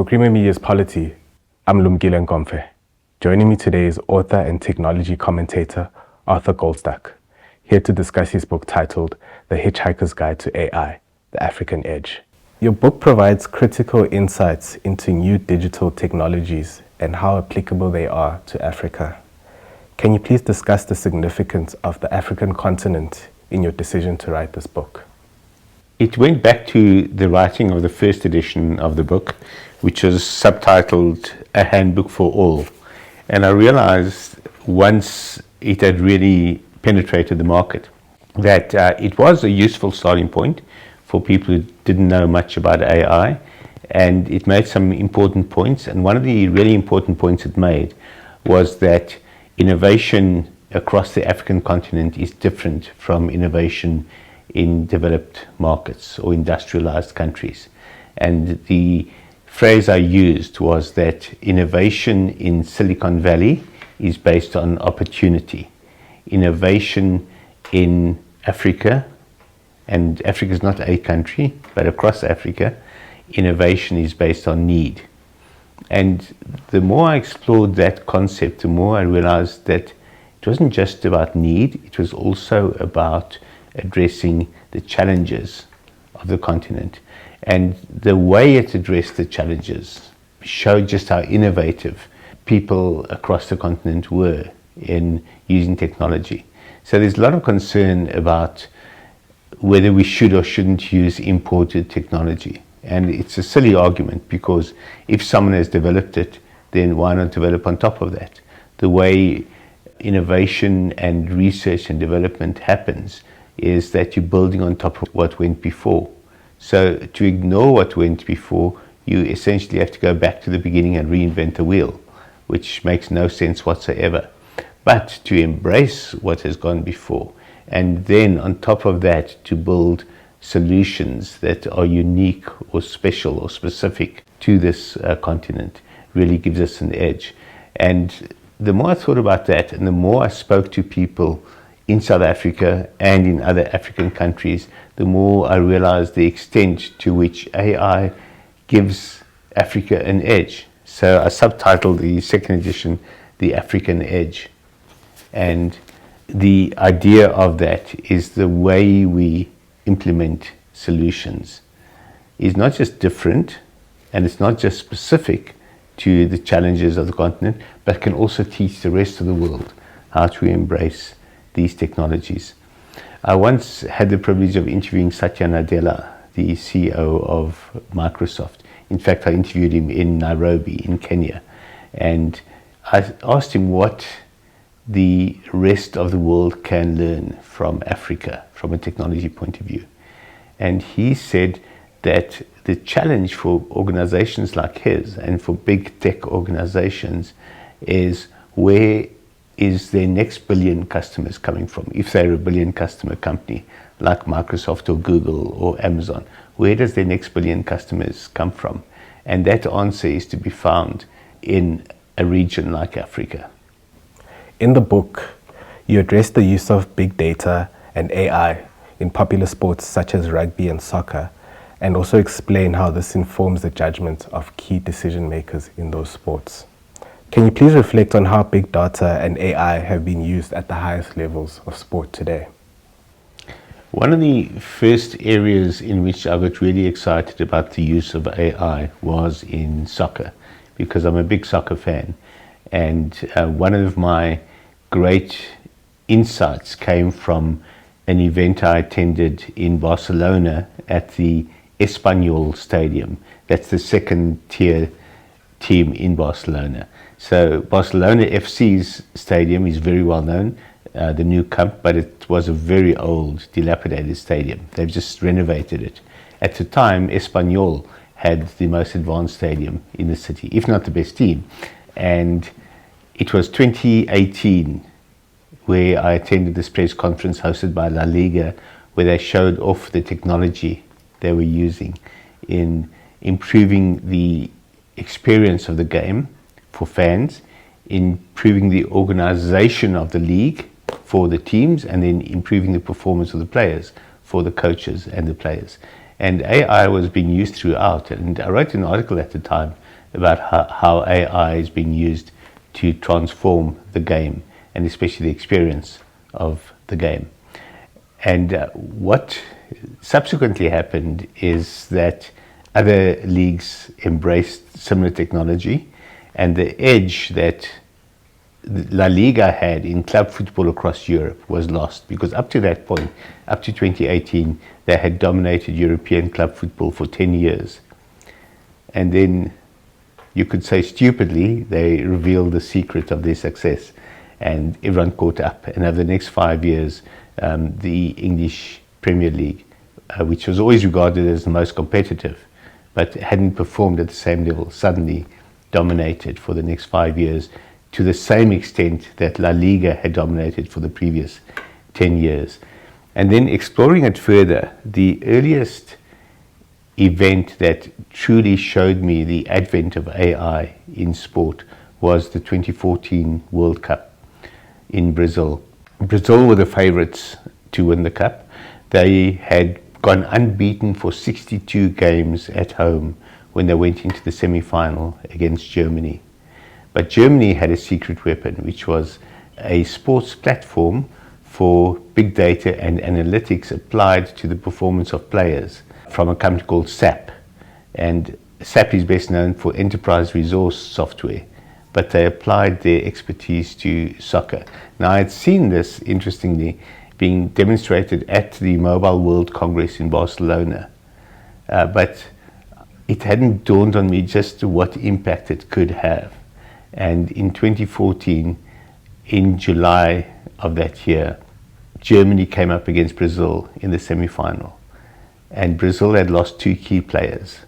For Creamer Media's Polity, I'm Lumgile Nkomfe. Joining me today is author and technology commentator Arthur Goldstuck, here to discuss his book titled The Hitchhiker's Guide to AI, The African Edge. Your book provides critical insights into new digital technologies and how applicable they are to Africa. Can you please discuss the significance of the African continent in your decision to write this book? It went back to the writing of the first edition of the book, which was subtitled A Handbook for All. And I realized once it had really penetrated the market that it was a useful starting point for people who didn't know much about AI, and it made some important points. And one of the really important points it made was that innovation across the African continent is different from innovation in developed markets or industrialized countries. And the phrase I used was that innovation in Silicon Valley is based on opportunity. Innovation in Africa, and Africa is not a country, but across Africa, innovation is based on need. And the more I explored that concept, the more I realized that it wasn't just about need, it was also about addressing the challenges of the continent. And the way it addressed the challenges showed just how innovative people across the continent were in using technology. So there's a lot of concern about whether we should or shouldn't use imported technology. And it's a silly argument, because if someone has developed it, then why not develop on top of that? The way innovation and research and development happens is that you're building on top of what went before. So to ignore what went before, you essentially have to go back to the beginning and reinvent the wheel, which makes no sense whatsoever. But to embrace what has gone before, and then on top of that to build solutions that are unique or special or specific to this continent, really gives us an edge. And the more I thought about that, and the more I spoke to people in South Africa and in other African countries, the more I realized the extent to which AI gives Africa an edge. So I subtitled the second edition, The African Edge. And the idea of that is the way we implement solutions is not just different, and it's not just specific to the challenges of the continent, but can also teach the rest of the world how to embrace these technologies. I once had the privilege of interviewing Satya Nadella, the CEO of Microsoft. In fact, I interviewed him in Nairobi, in Kenya. And I asked him what the rest of the world can learn from Africa, from a technology point of view. And he said that the challenge for organizations like his and for big tech organizations is, where is their next billion customers coming from? If they're a billion customer company like Microsoft or Google or Amazon, where does their next billion customers come from? And that answer is to be found in a region like Africa. In the book, you address the use of big data and AI in popular sports such as rugby and soccer, and also explain how this informs the judgment of key decision makers in those sports. Can you please reflect on how big data and AI have been used at the highest levels of sport today? One of the first areas in which I got really excited about the use of AI was in soccer, because I'm a big soccer fan. And one of my great insights came from an event I attended in Barcelona at the Espanyol Stadium. That's the second tier team in Barcelona. So Barcelona FC's stadium is very well known, the new Camp, but it was a very old, dilapidated stadium. They've just renovated it. At the time, Espanyol had the most advanced stadium in the city, if not the best team. And it was 2018 where I attended this press conference hosted by La Liga, where they showed off the technology they were using in improving the experience of the game for fans, improving the organization of the league for the teams, and then improving the performance of the players for the coaches and the players. And AI was being used throughout. And I wrote an article at the time about how AI is being used to transform the game, and especially the experience of the game. And what subsequently happened is that other leagues embraced similar technology, and the edge that La Liga had in club football across Europe was lost, because up to that point, up to 2018, they had dominated European club football for 10 years. And then, you could say stupidly, they revealed the secret of their success, and everyone caught up. And over the next 5 years, the English Premier League, which was always regarded as the most competitive, but hadn't performed at the same level, suddenly dominated for the next 5 years, to the same extent that La Liga had dominated for the previous 10 years. And then exploring it further, the earliest event that truly showed me the advent of AI in sport was the 2014 World Cup in Brazil. Brazil were the favorites to win the cup. They had gone unbeaten for 62 games at home when they went into the semi-final against Germany. But Germany had a secret weapon, which was a sports platform for big data and analytics applied to the performance of players from a company called SAP. And SAP is best known for enterprise resource software, but they applied their expertise to soccer. Now, I had seen this, interestingly, being demonstrated at the Mobile World Congress in Barcelona, but it hadn't dawned on me just what impact it could have. And in 2014, in July of that year, Germany came up against Brazil in the semi-final. And Brazil had lost two key players,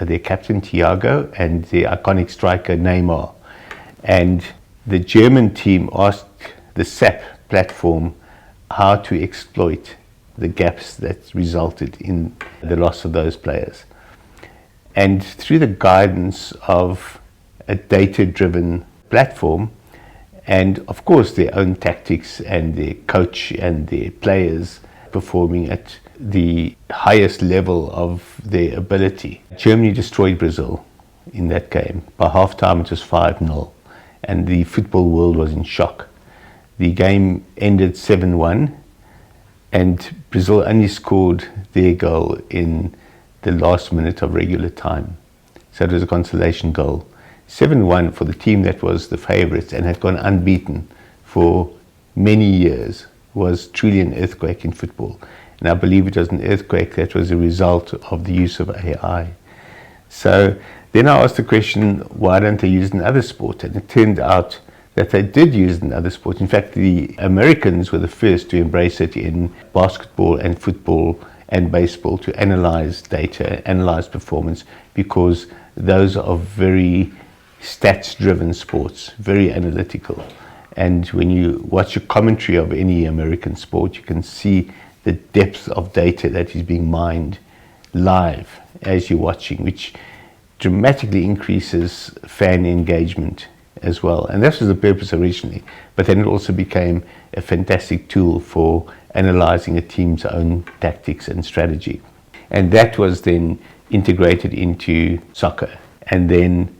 their captain Thiago and their iconic striker Neymar. And the German team asked the SAP platform how to exploit the gaps that resulted in the loss of those players. And through the guidance of a data-driven platform, and of course their own tactics and their coach and their players performing at the highest level of their ability, Germany destroyed Brazil in that game. By halftime it was 5-0, and the football world was in shock. The game ended 7-1, and Brazil only scored their goal in the last minute of regular time. So it was a consolation goal. 7-1 for the team that was the favorites and had gone unbeaten for many years was truly an earthquake in football. And I believe it was an earthquake that was a result of the use of AI. So then I asked the question, why don't they use it in other sports? And it turned out that they did use it in other sports. In fact, the Americans were the first to embrace it in basketball and football and baseball, to analyze data, analyze performance, because those are very stats-driven sports, very analytical. And when you watch a commentary of any American sport, you can see the depth of data that is being mined live as you're watching, which dramatically increases fan engagement as well. And that was the purpose originally, but then it also became a fantastic tool for analyzing a team's own tactics and strategy. And that was then integrated into soccer. And then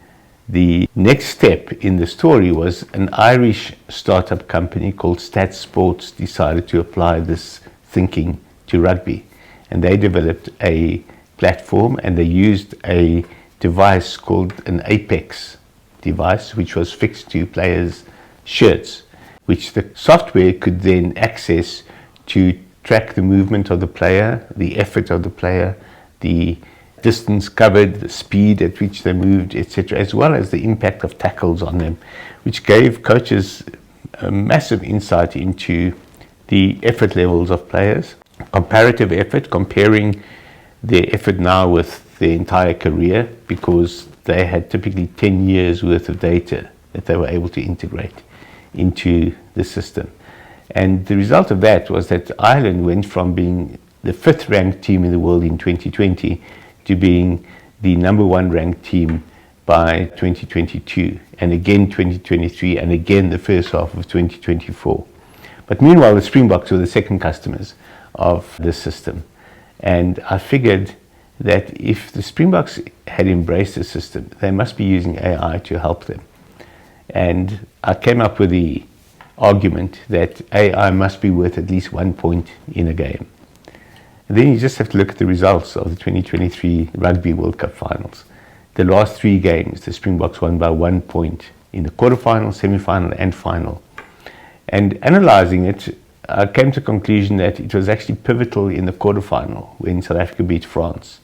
the next step in the story was an Irish startup company called Stat Sports decided to apply this thinking to rugby. And they developed a platform, and they used a device called an Apex device, which was fixed to players' shirts, which the software could then access to track the movement of the player, the effort of the player, the distance covered, the speed at which they moved, etc., as well as the impact of tackles on them, which gave coaches a massive insight into the effort levels of players, comparative effort, comparing their effort now with their entire career, because they had typically 10 years worth of data that they were able to integrate into the system. And the result of that was that Ireland went from being the 5th ranked team in the world in 2020 to being the number 1 ranked team by 2022, and again 2023, and again the first half of 2024. But meanwhile, the Springboks were the second customers of this system. And I figured that if the Springboks had embraced the system, they must be using AI to help them. And I came up with the argument that AI must be worth at least 1 point in a game. And then you just have to look at the results of the 2023 Rugby World Cup finals. The last 3 games, the Springboks won by 1 point in the quarterfinal, semi-final and final. And analysing it, I came to the conclusion that it was actually pivotal in the quarterfinal when South Africa beat France.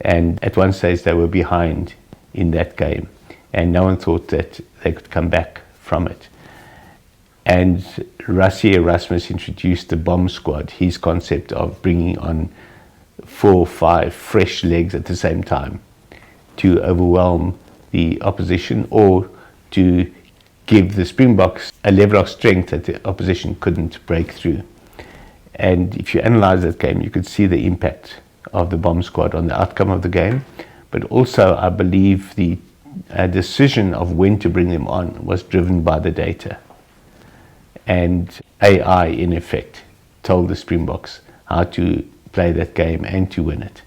And at one stage they were behind in that game. And no one thought that they could come back from it. And Rassie Erasmus introduced the bomb squad, his concept of bringing on 4 or 5 fresh legs at the same time to overwhelm the opposition or to give the Springboks a level of strength that the opposition couldn't break through. And if you analyze that game, you could see the impact of the bomb squad on the outcome of the game. But also, I believe the decision of when to bring them on was driven by the data. And AI, in effect, told the Springboks how to play that game and to win it.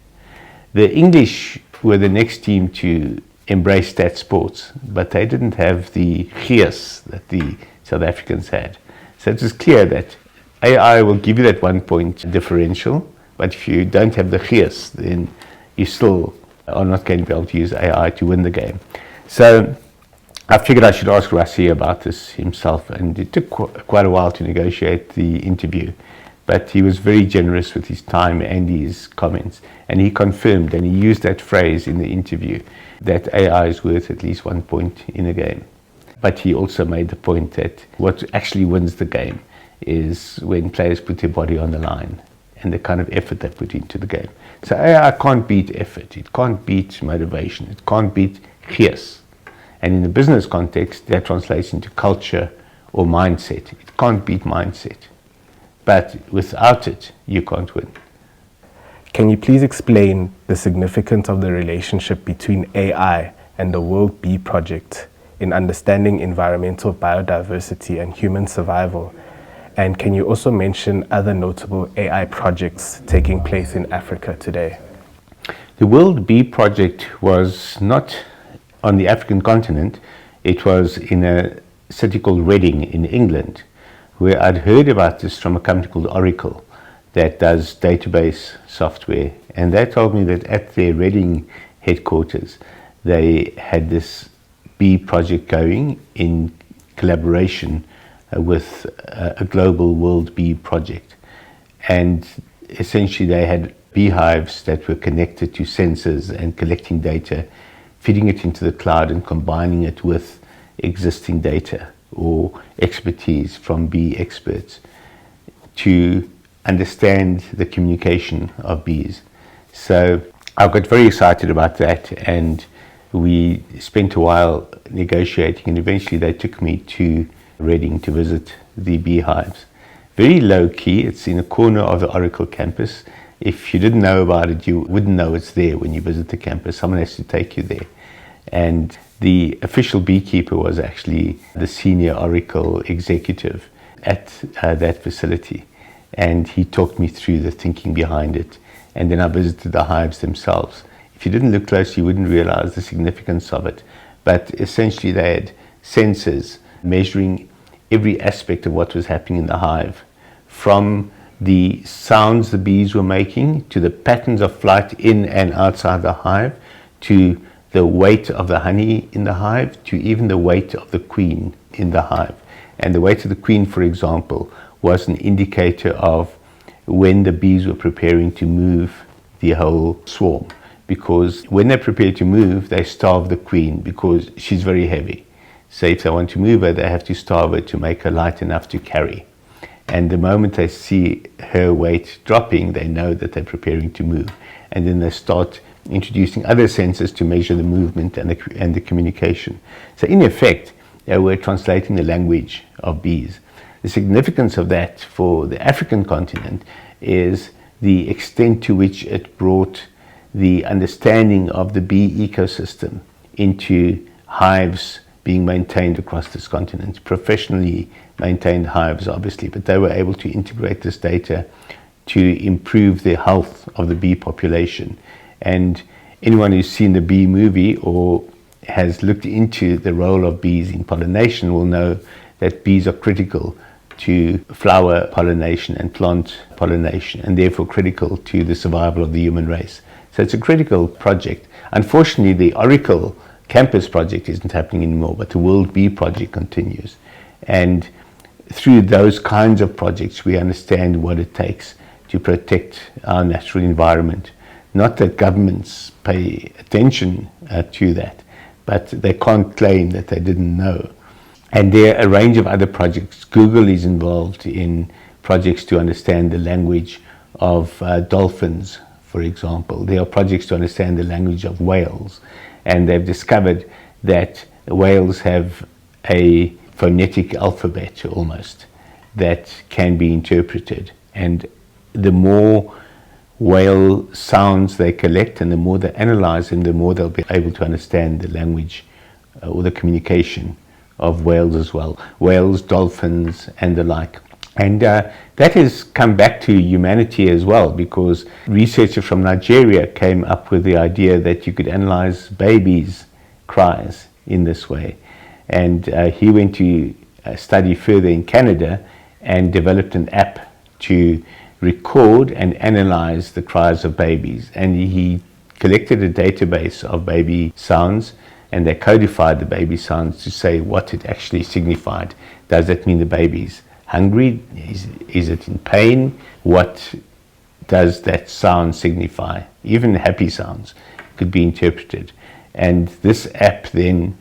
The English were the next team to embrace stat sports, but they didn't have the gees that the South Africans had. So it was clear that AI will give you that 1 point differential, but if you don't have the gees, then you still are not going to be able to use AI to win the game. So I figured I should ask Rassie about this himself, and it took quite a while to negotiate the interview. But he was very generous with his time and his comments, and he confirmed, and he used that phrase in the interview, that AI is worth at least 1 point in a game. But he also made the point that what actually wins the game is when players put their body on the line and the kind of effort they put into the game. So AI can't beat effort, it can't beat motivation, it can't beat gees. And in the business context, that translates into culture or mindset. It can't beat mindset. But without it, you can't win. Can you please explain the significance of the relationship between AI and the World Bee Project in understanding environmental biodiversity and human survival? And can you also mention other notable AI projects taking place in Africa today? The World Bee Project was not on the African continent. It was in a city called Reading in England, where I'd heard about this from a company called Oracle that does database software. And they told me that at their Reading headquarters, they had this bee project going in collaboration with a global World Bee Project. And essentially they had beehives that were connected to sensors and collecting data, feeding it into the cloud and combining it with existing data or expertise from bee experts to understand the communication of bees. So I got very excited about that, and we spent a while negotiating, and eventually they took me to Reading to visit the beehives. Very low key, it's in a corner of the Oracle campus. If you didn't know about it, you wouldn't know it's there when you visit the campus. Someone has to take you there. And the official beekeeper was actually the senior Oracle executive at that facility. And he talked me through the thinking behind it. And then I visited the hives themselves. If you didn't look close, you wouldn't realize the significance of it. But essentially they had sensors measuring every aspect of what was happening in the hive, from the sounds the bees were making, to the patterns of flight in and outside the hive, to the weight of the honey in the hive, to even the weight of the queen in the hive. And the weight of the queen, for example, was an indicator of when the bees were preparing to move the whole swarm. Because when they're prepared to move, they starve the queen because she's very heavy. So if they want to move her, they have to starve her to make her light enough to carry. And the moment they see her weight dropping, they know that they're preparing to move. And then they start introducing other sensors to measure the movement and the communication. So in effect, they were translating the language of bees. The significance of that for the African continent is the extent to which it brought the understanding of the bee ecosystem into hives being maintained across this continent, professionally maintained hives obviously, but they were able to integrate this data to improve the health of the bee population And anyone who's seen the bee movie or has looked into the role of bees in pollination will know that bees are critical to flower pollination and plant pollination, and therefore critical to the survival of the human race. So it's a critical project. Unfortunately, the Oracle campus project isn't happening anymore, but the World Bee Project continues. And through those kinds of projects, we understand what it takes to protect our natural environment. Not that governments pay attention to that, but they can't claim that they didn't know. And there are a range of other projects. Google is involved in projects to understand the language of dolphins, for example. There are projects to understand the language of whales, and they've discovered that whales have a phonetic alphabet almost that can be interpreted. And the more whale sounds they collect and the more they analyze them, the more they'll be able to understand the language or the communication of whales as well. Whales, dolphins, and the like. And that has come back to humanity as well, because researchers from Nigeria came up with the idea that you could analyze babies' cries in this way. And he went to study further in Canada and developed an app to record and analyze the cries of babies. And he collected a database of baby sounds, and they codified the baby sounds to say what it actually signified. Does that mean the baby's hungry? Is it in pain? What does that sound signify? Even happy sounds could be interpreted. And this app then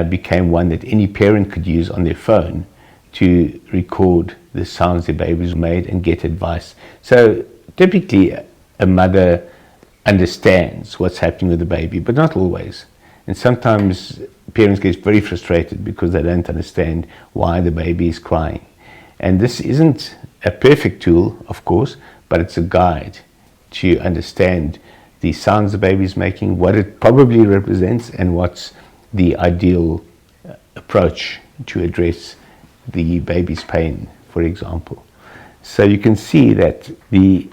became one that any parent could use on their phone to record the sounds their babies made and get advice. So typically a mother understands what's happening with the baby, but not always. And sometimes parents get very frustrated because they don't understand why the baby is crying. And this isn't a perfect tool, of course, but it's a guide to understand the sounds the baby is making, what it probably represents, and what's the ideal approach to address the baby's pain, for example. So you can see that the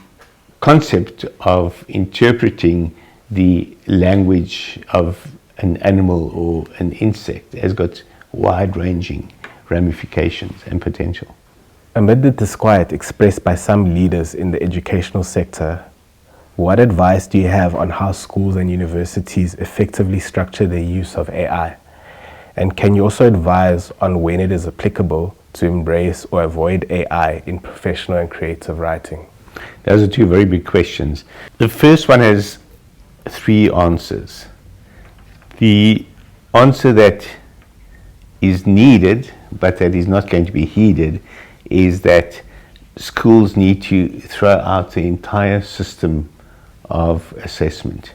concept of interpreting the language of an animal or an insect has got wide-ranging ramifications and potential. Amid the disquiet expressed by some leaders in the educational sector, what advice do you have on how schools and universities effectively structure their use of AI? And can you also advise on when it is applicable to embrace or avoid AI in professional and creative writing? Those are two very big questions. The first one has three answers. The answer that is needed, but that is not going to be heeded, is that schools need to throw out the entire system of assessment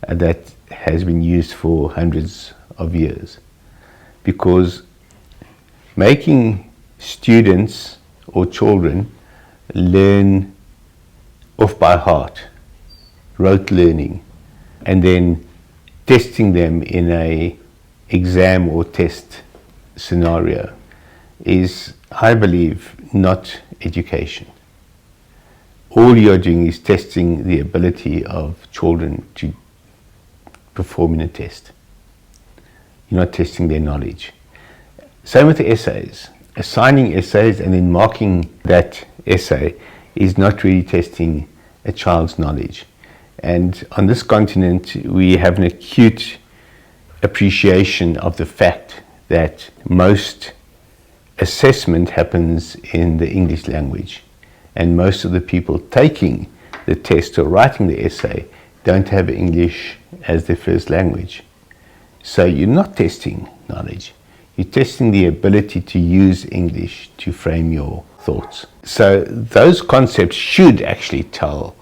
that has been used for hundreds of years. Because making students or children learn off by heart, rote learning, and then testing them in a exam or test scenario is, I believe, not education. All you're doing is testing the ability of children to perform in a test. You're not testing their knowledge. Same with the essays. Assigning essays and then marking that essay is not really testing a child's knowledge. And on this continent, we have an acute appreciation of the fact that most assessment happens in the English language. And most of the people taking the test or writing the essay don't have English as their first language. So you're not testing knowledge. You're testing the ability to use English to frame your thoughts. So those concepts should actually tell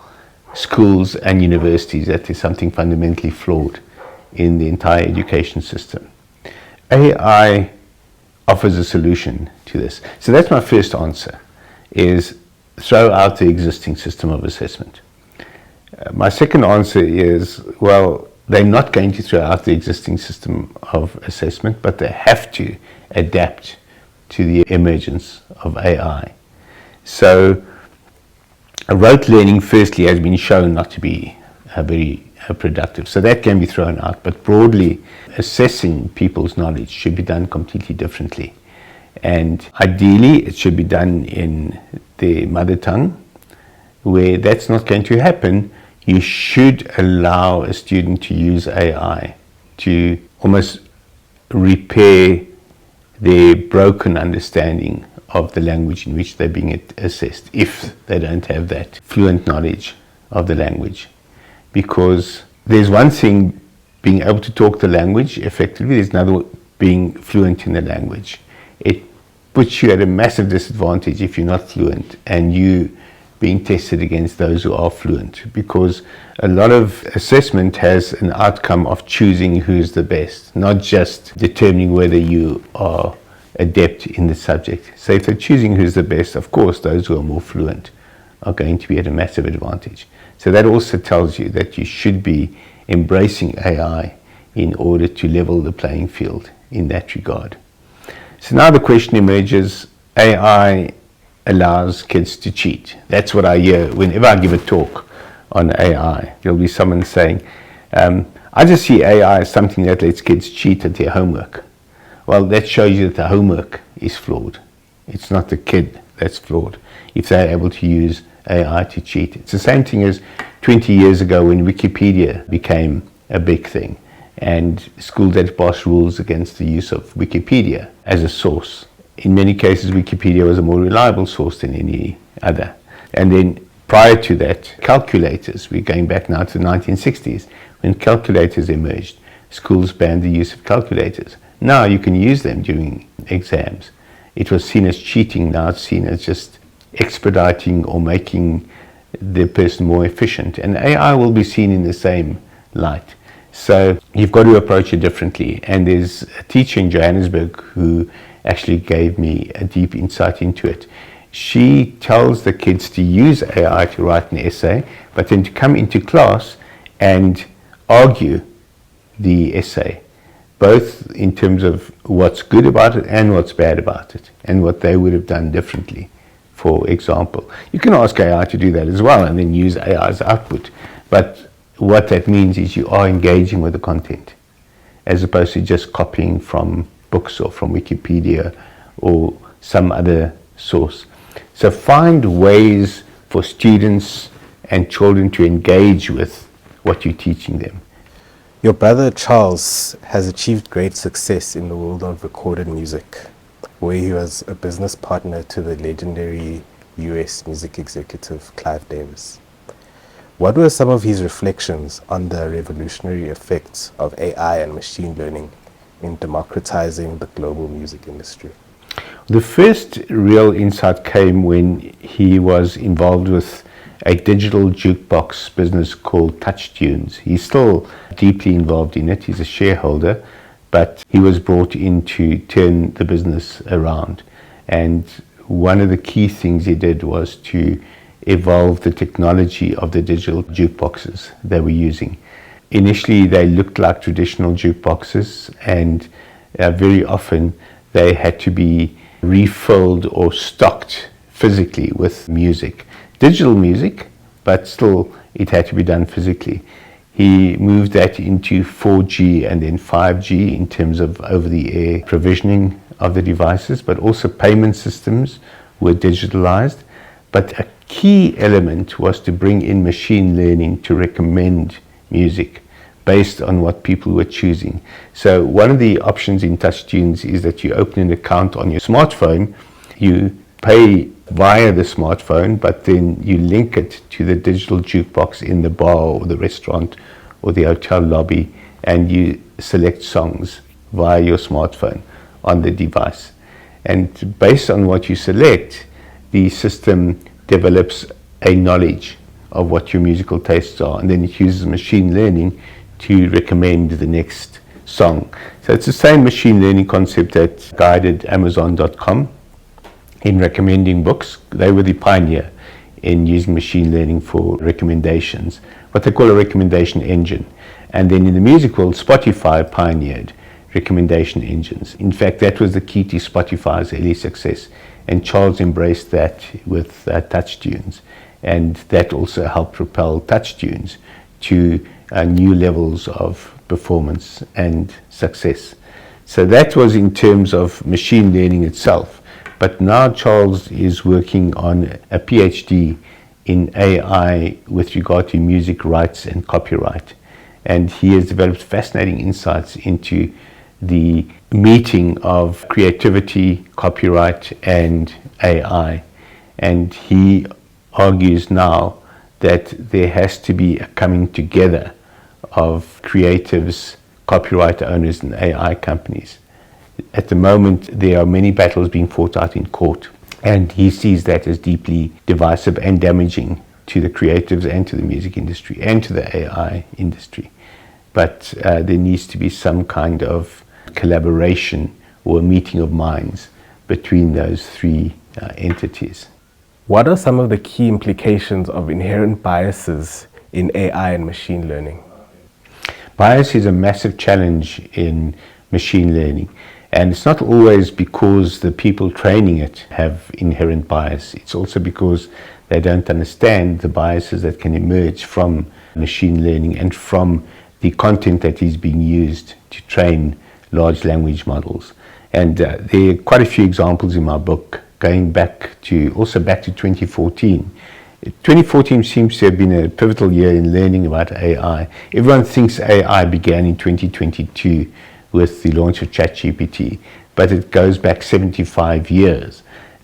schools and universities that there's something fundamentally flawed in the entire education system. AI offers a solution to this. So that's my first answer, is throw out the existing system of assessment. My second answer is, well, they're not going to throw out the existing system of assessment, but they have to adapt to the emergence of AI. So rote learning, firstly, has been shown not to be very productive. So that can be thrown out. But broadly, assessing people's knowledge should be done completely differently. And ideally, it should be done in their mother tongue. Where that's not going to happen, you should allow a student to use AI to almost repair their broken understanding of the language in which they're being assessed, if they don't have that fluent knowledge of the language. Because there's one thing being able to talk the language effectively, there's another being fluent in the language. It puts you at a massive disadvantage if you're not fluent and you being tested against those who are fluent, because a lot of assessment has an outcome of choosing who's the best, not just determining whether you are adept in the subject. So if they're choosing who's the best, of course those who are more fluent are going to be at a massive advantage. So that also tells you that you should be embracing AI in order to level the playing field in that regard. So now the question emerges, AI allows kids to cheat. That's what I hear whenever I give a talk on AI. There'll be someone saying, I just see AI as something that lets kids cheat at their homework. Well, that shows you that the homework is flawed. It's not the kid that's flawed if they're able to use AI to cheat. It's the same thing as 20 years ago when Wikipedia became a big thing and schools had to pass rules against the use of Wikipedia as a source. In many cases, Wikipedia was a more reliable source than any other. And then prior to that, calculators, we're going back now to the 1960s, when calculators emerged, schools banned the use of calculators. Now you can use them during exams. It was seen as cheating, now it's seen as just expediting or making the person more efficient. And AI will be seen in the same light. So you've got to approach it differently. And there's a teacher in Johannesburg who actually gave me a deep insight into it. She tells the kids to use AI to write an essay, but then to come into class and argue the essay, both in terms of what's good about it and what's bad about it, and what they would have done differently, for example. You can ask AI to do that as well and then use AI as output, but what that means is you are engaging with the content, as opposed to just copying from books or from Wikipedia or some other source. So find ways for students and children to engage with what you're teaching them. Your brother Charles has achieved great success in the world of recorded music, where he was a business partner to the legendary US music executive Clive Davis. What were some of his reflections on the revolutionary effects of AI and machine learning in democratizing the global music industry? The first real insight came when he was involved with a digital jukebox business called TouchTunes. He's still deeply involved in it. He's a shareholder, but he was brought in to turn the business around. And one of the key things he did was to evolve the technology of the digital jukeboxes they were using. Initially, they looked like traditional jukeboxes, and very often they had to be refilled or stocked physically with music. Digital music, but still it had to be done physically. He moved that into 4G and then 5G in terms of over-the-air provisioning of the devices, but also payment systems were digitalized. But a key element was to bring in machine learning to recommend music based on what people were choosing. So one of the options in TouchTunes is that you open an account on your smartphone, you pay via the smartphone, but then you link it to the digital jukebox in the bar or the restaurant or the hotel lobby, and you select songs via your smartphone on the device. And based on what you select, the system develops a knowledge of what your musical tastes are, and then it uses machine learning to recommend the next song. So it's the same machine learning concept that guided Amazon.com in recommending books. They were the pioneer in using machine learning for recommendations, what they call a recommendation engine. And then in the music world, Spotify pioneered recommendation engines. In fact, that was the key to Spotify's early success. And Charles embraced that with TouchTunes. And that also helped propel TouchTunes to new levels of performance and success. So that was in terms of machine learning itself. But now Charles is working on a PhD in AI with regard to music rights and copyright. And he has developed fascinating insights into the meeting of creativity, copyright, and AI. And he argues now that there has to be a coming together of creatives, copyright owners, and AI companies. At the moment, there are many battles being fought out in court, and he sees that as deeply divisive and damaging to the creatives and to the music industry and to the AI industry. But there needs to be some kind of collaboration or a meeting of minds between those three entities. What are some of the key implications of inherent biases in AI and machine learning? Bias is a massive challenge in machine learning, and it's not always because the people training it have inherent bias. It's also because they don't understand the biases that can emerge from machine learning and from the content that is being used to train large language models. And there are quite a few examples in my book, going back to 2014. 2014 seems to have been a pivotal year in learning about AI. Everyone thinks AI began in 2022 with the launch of ChatGPT, but it goes back 75 years.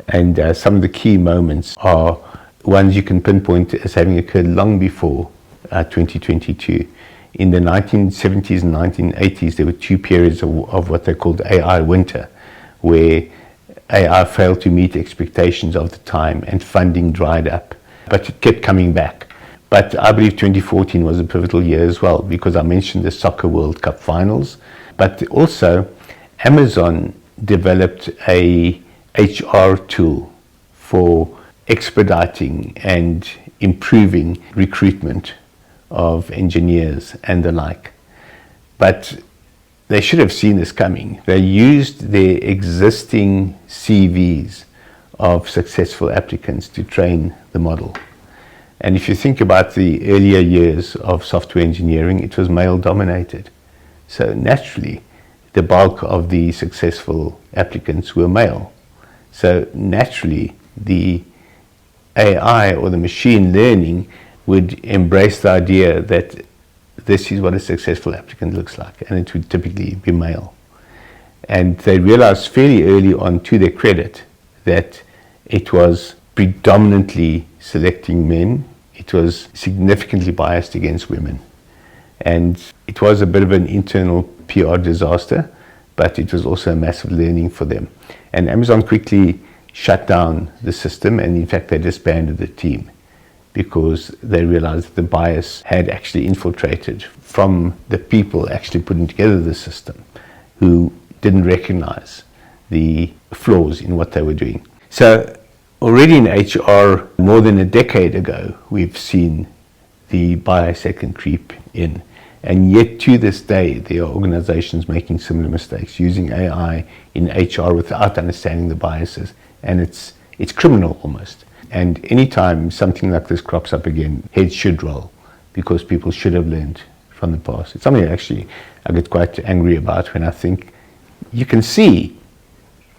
And some of the key moments are ones you can pinpoint as having occurred long before 2022. In the 1970s and 1980s, there were two periods of what they called AI winter, where AI failed to meet expectations of the time and funding dried up, but it kept coming back. But I believe 2014 was a pivotal year as well, because I mentioned the Soccer World Cup finals, but also Amazon developed a HR tool for expediting and improving recruitment of engineers and the like. But they should have seen this coming. They used their existing CVs of successful applicants to train the model. And if you think about the earlier years of software engineering, it was male dominated. So naturally, the bulk of the successful applicants were male. So naturally, the AI or the machine learning would embrace the idea that this is what a successful applicant looks like, and it would typically be male. And they realized fairly early on, to their credit, that it was predominantly selecting men. It was significantly biased against women. And it was a bit of an internal PR disaster, but it was also a massive learning for them. And Amazon quickly shut down the system, and in fact they disbanded the team, because they realized that the bias had actually infiltrated from the people actually putting together the system, who didn't recognize the flaws in what they were doing. So already in HR, more than a decade ago, we've seen the bias that can creep in. And yet to this day, there are organizations making similar mistakes, using AI in HR without understanding the biases. And it's criminal almost. And anytime something like this crops up again, heads should roll, because people should have learned from the past. It's something actually I get quite angry about, when I think you can see,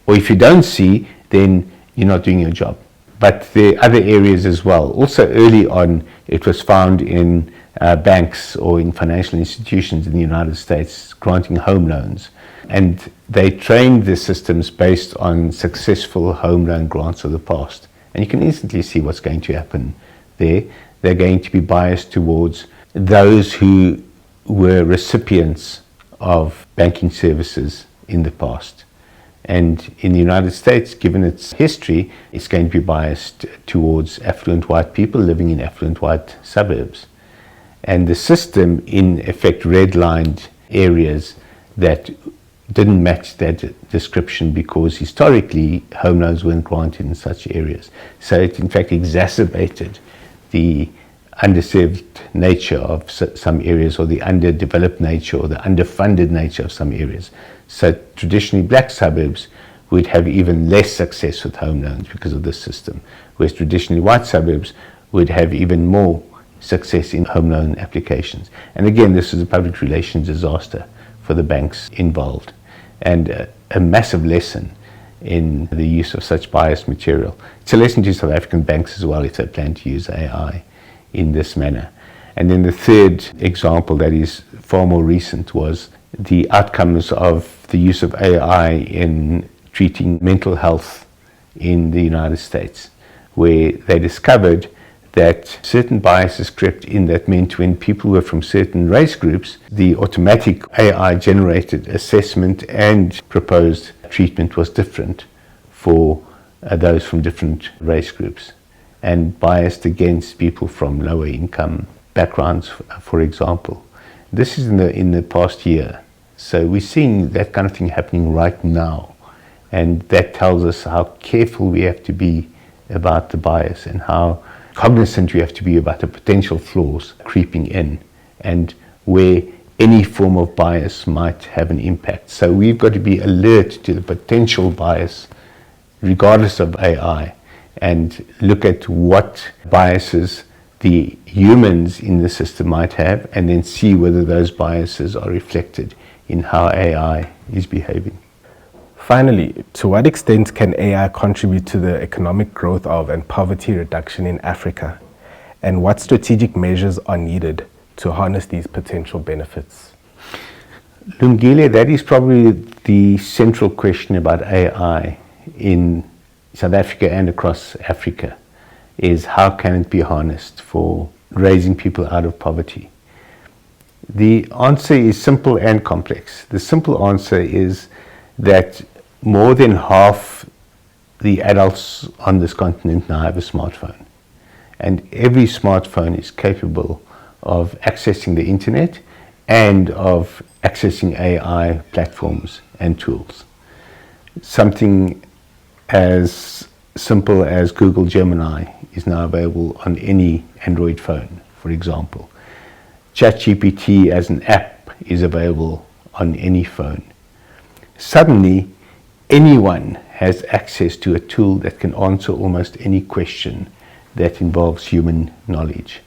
or if you don't see, then you're not doing your job. But there are other areas as well. Also early on, it was found in banks or in financial institutions in the United States granting home loans. And they trained the systems based on successful home loan grants of the past. And you can instantly see what's going to happen there. They're going to be biased towards those who were recipients of banking services in the past. And in the United States, given its history, it's going to be biased towards affluent white people living in affluent white suburbs. And the system, in effect, redlined areas that didn't match that description, because historically home loans weren't granted in such areas. So it in fact exacerbated the underserved nature of some areas, or the underdeveloped nature, or the underfunded nature of some areas. So traditionally black suburbs would have even less success with home loans because of this system, whereas traditionally white suburbs would have even more success in home loan applications. And again, this is a public relations disaster for the banks involved, and a massive lesson in the use of such biased material. It's a lesson to South African banks as well if they plan to use AI in this manner. And then the third example that is far more recent was the outcomes of the use of AI in treating mental health in the United States, where they discovered that certain biases crept in. That meant when people were from certain race groups, the automatic AI generated assessment and proposed treatment was different for those from different race groups, and biased against people from lower income backgrounds, for example. This is in the past year. So we're seeing that kind of thing happening right now. And that tells us how careful we have to be about the bias and how cognizant we have to be about the potential flaws creeping in and where any form of bias might have an impact. So we've got to be alert to the potential bias regardless of AI and look at what biases the humans in the system might have, and then see whether those biases are reflected in how AI is behaving. Finally, to what extent can AI contribute to the economic growth of and poverty reduction in Africa? And what strategic measures are needed to harness these potential benefits? Lungile, that is probably the central question about AI in South Africa and across Africa, is how can it be harnessed for raising people out of poverty? The answer is simple and complex. The simple answer is that more than half the adults on this continent now have a smartphone. And every smartphone is capable of accessing the internet and of accessing AI platforms and tools. Something as simple as Google Gemini is now available on any Android phone, for example. ChatGPT as an app is available on any phone. Suddenly, anyone has access to a tool that can answer almost any question that involves human knowledge.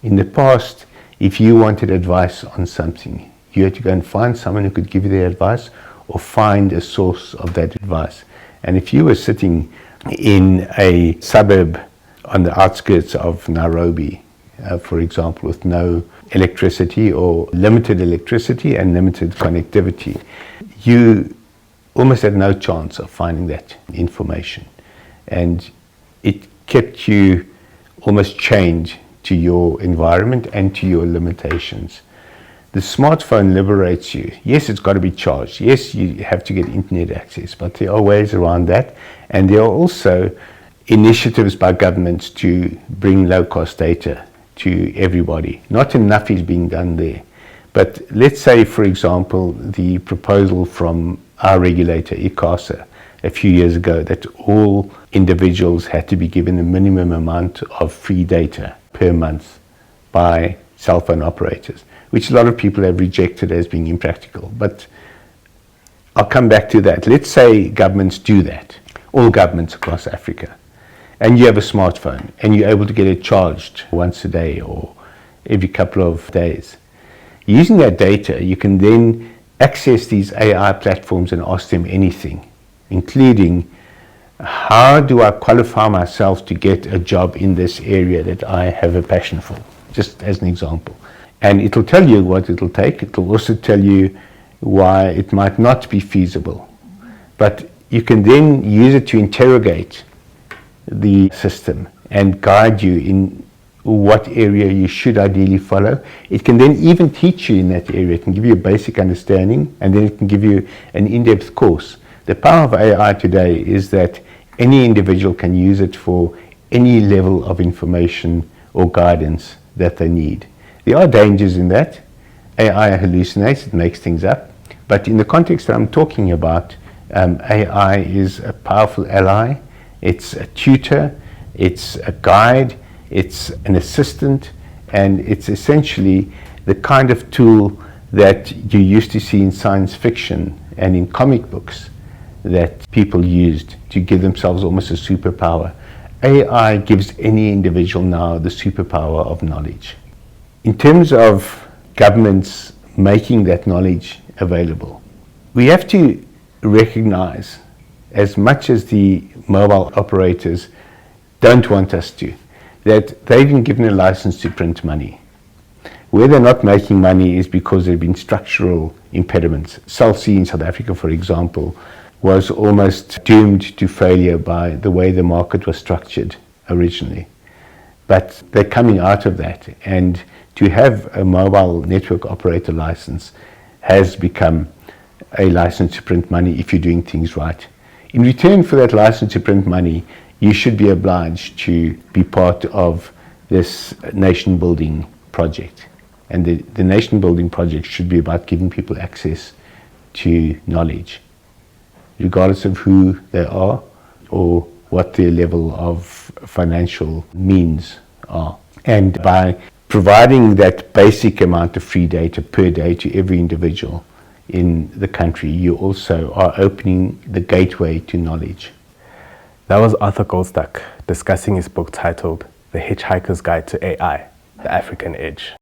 In the past, if you wanted advice on something, you had to go and find someone who could give you the advice or find a source of that advice. And if you were sitting in a suburb on the outskirts of Nairobi, for example, with no electricity or limited electricity and limited connectivity, you almost had no chance of finding that information. And it kept you almost chained to your environment and to your limitations. The smartphone liberates you. Yes, it's got to be charged. Yes, you have to get internet access, but there are ways around that. And there are also initiatives by governments to bring low-cost data to everybody. Not enough is being done there. But let's say, for example, the proposal from our regulator, ICASA, a few years ago, that all individuals had to be given a minimum amount of free data per month by cell phone operators, which a lot of people have rejected as being impractical. But I'll come back to that. Let's say governments do that, all governments across Africa, and you have a smartphone and you're able to get it charged once a day or every couple of days. Using that data, you can then access these AI platforms and ask them anything, including how do I qualify myself to get a job in this area that I have a passion for, just as an example. And it'll tell you what it'll take. It'll also tell you why it might not be feasible. But you can then use it to interrogate the system and guide you in what area you should ideally follow. It can then even teach you in that area. It can give you a basic understanding, and then it can give you an in-depth course. The power of AI today is that any individual can use it for any level of information or guidance that they need. There are dangers in that. AI hallucinates, it makes things up. But in the context that I'm talking about, AI is a powerful ally. It's a tutor, it's a guide, it's an assistant, and it's essentially the kind of tool that you used to see in science fiction and in comic books that people used to give themselves almost a superpower. AI gives any individual now the superpower of knowledge. In terms of governments making that knowledge available, we have to recognize, as much as the mobile operators don't want us to, that they've been given a license to print money. Where they're not making money is because there have been structural impediments. Cell C in South Africa, for example, was almost doomed to failure by the way the market was structured originally. But they're coming out of that, and to have a mobile network operator license has become a license to print money if you're doing things right. In return for that license to print money, you should be obliged to be part of this nation building project. And the nation building project should be about giving people access to knowledge, regardless of who they are or what their level of financial means are. And by providing that basic amount of free data per day to every individual in the country, you also are opening the gateway to knowledge. That was Arthur Goldstuck discussing his book titled The Hitchhiker's Guide to AI, The African Edge.